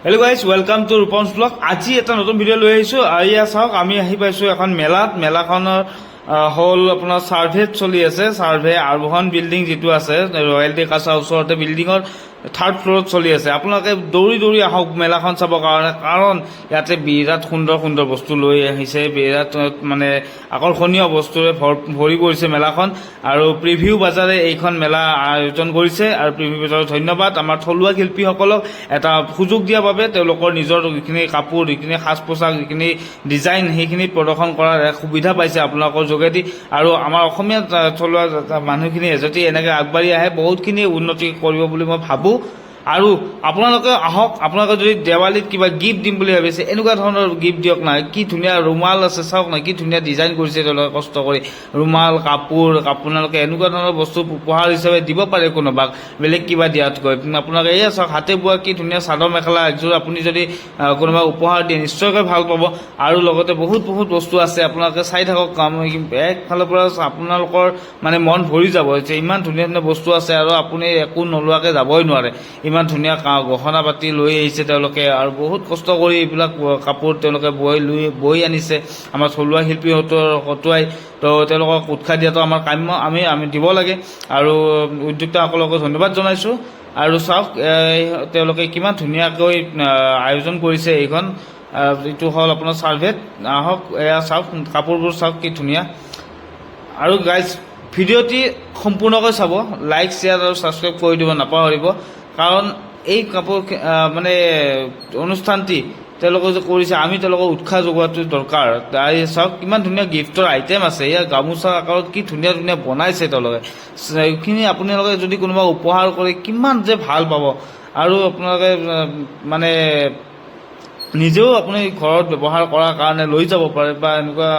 Hello' guys, welcome to Rupam's blog. আজি এটা নতুন ভিডিঅ' লৈ আহিছোঁ। এয়া চাওক, আমি আহি পাইছোঁ এখন মেলাখনৰ হ'ল আপোনাৰ ছাৰ্ভেত চলি আছে। ছাৰ্ভে আৰোহণ বিল্ডিং যিটো আছে ৰয়েল্টি কাছাৰ ওচৰতে বিল্ডিঙৰ 3rd ফ্ল'ৰত চলি আছে। আপোনালোকে দৌৰি দৌৰি আহক মেলাখন চাবৰ কাৰণে, কাৰণ ইয়াতে বিৰাট সুন্দৰ সুন্দৰ বস্তু লৈ আহিছে। বিৰাট মানে আকৰ্ষণীয় বস্তুৰে ভৰি পৰিছে মেলাখন। আৰু প্ৰিভিউ বাজাৰে এইখন মেলা আয়োজন কৰিছে। আৰু প্ৰিভিউ বাজাৰত ধন্যবাদ আমাৰ থলুৱা শিল্পীসকলক এটা সুযোগ দিয়াৰ বাবে। তেওঁলোকৰ নিজৰ যিখিনি কাপোৰ, যিখিনি সাজ পোছাক, যিখিনি ডিজাইন, সেইখিনি প্ৰদৰ্শন কৰাৰ এক সুবিধা পাইছে আপোনালোকৰ যোগেদি। আৰু আমাৰ অসমীয়া থলুৱা মানুহখিনিয়ে যদি এনেকৈ আগবাঢ়ি আহে বহুতখিনি উন্নতি কৰিব বুলি মই ভাবোঁ। আৰু আপোনালোকে আহক, আপোনালোকে যদি দেৱালীত কিবা গিফ্ট দিম বুলি ভাবিছে এনেকুৱা ধৰণৰ গিফ্ট দিয়ক না। কি ধুনীয়া ৰুমাল আছে চাওক না, কি ধুনীয়া ডিজাইন কৰিছে তেওঁলোকে কষ্ট কৰি। ৰুমাল, কাপোৰ আপোনালোকে এনেকুৱা ধৰণৰ বস্তু উপহাৰ হিচাপে দিব পাৰে কোনোবাক, বেলেগ কিবা দিয়াতকৈ। আপোনালোকে এয়া চাওক, হাতে বোৱা কি ধুনীয়া চাদৰ মেখেলা একযোৰ আপুনি যদি কোনোবাক উপহাৰ দিয়ে নিশ্চয়কৈ ভাল পাব। আৰু লগতে বহুত বহুত বস্তু আছে, আপোনালোকে চাই থাকক। একফালৰ পৰা আপোনালোকৰ মানে মন ভৰি যাব যে ইমান ধুনীয়া ধুনীয়া বস্তু আছে আৰু আপুনি একো নোলোৱাকৈ যাবই নোৱাৰে। ইমান ধুনীয়া গহনা পাতি লৈ আহিছে তেওঁলোকে, আৰু বহুত কষ্ট কৰি এইবিলাক কাপোৰ তেওঁলোকে বৈ আনিছে আমাৰ থলুৱা শিল্পীহঁতৰ হতুৱাই। তো তেওঁলোকক উৎসাহ দিয়াটো আমাৰ কাম্য, আমি দিব লাগে। আৰু উদ্যোক্তাসকলকো ধন্যবাদ জনাইছোঁ। আৰু চাওক তেওঁলোকে কিমান ধুনীয়াকৈ আয়োজন কৰিছে এইখন, এইটো হ'ল আপোনাৰ ছাৰ্ভেত। আহক এয়া চাওক, কাপোৰবোৰ চাওক কি ধুনীয়া। আৰু গাইজ, ভিডিঅ'টি সম্পূৰ্ণকৈ চাব, লাইক শ্বেয়াৰ আৰু ছাবস্ক্ৰাইব কৰি দিব নাপাহৰিব। কাৰণ এই কাপোৰ মানে অনুষ্ঠানটি তেওঁলোকে যে কৰিছে, আমি তেওঁলোকক উৎসাহ যোগোৱাটো দৰকাৰ। চাওক কিমান ধুনীয়া গিফ্টৰ আইটেম আছে। ইয়াৰ গামোচা আকাৰত কি ধুনীয়া ধুনীয়া বনাইছে তেওঁলোকে। এইখিনি আপোনালোকে যদি কোনোবা উপহাৰ কৰে কিমান যে ভাল পাব। আৰু আপোনালোকে মানে নিজেও আপুনি ঘৰত ব্যৱহাৰ কৰাৰ কাৰণে লৈ যাব পাৰে, বা এনেকুৱা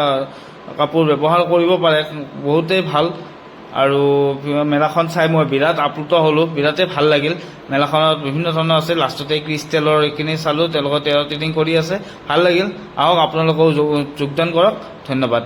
কাপোৰ ব্যৱহাৰ কৰিব পাৰে, বহুতেই ভাল। আৰু মেলাখন চাই মই বিৰাট আপ্লুত হ'লোঁ, বিৰাটেই ভাল লাগিল। মেলাখনত বিভিন্ন ধৰণৰ আছে, লাষ্টতে ক্ৰিষ্টেলৰ এইখিনি চালোঁ, তেওঁলোকে ট্ৰেডিং কৰি আছে, ভাল লাগিল। আহক আপোনালোকেও যোগদান কৰক। ধন্যবাদ।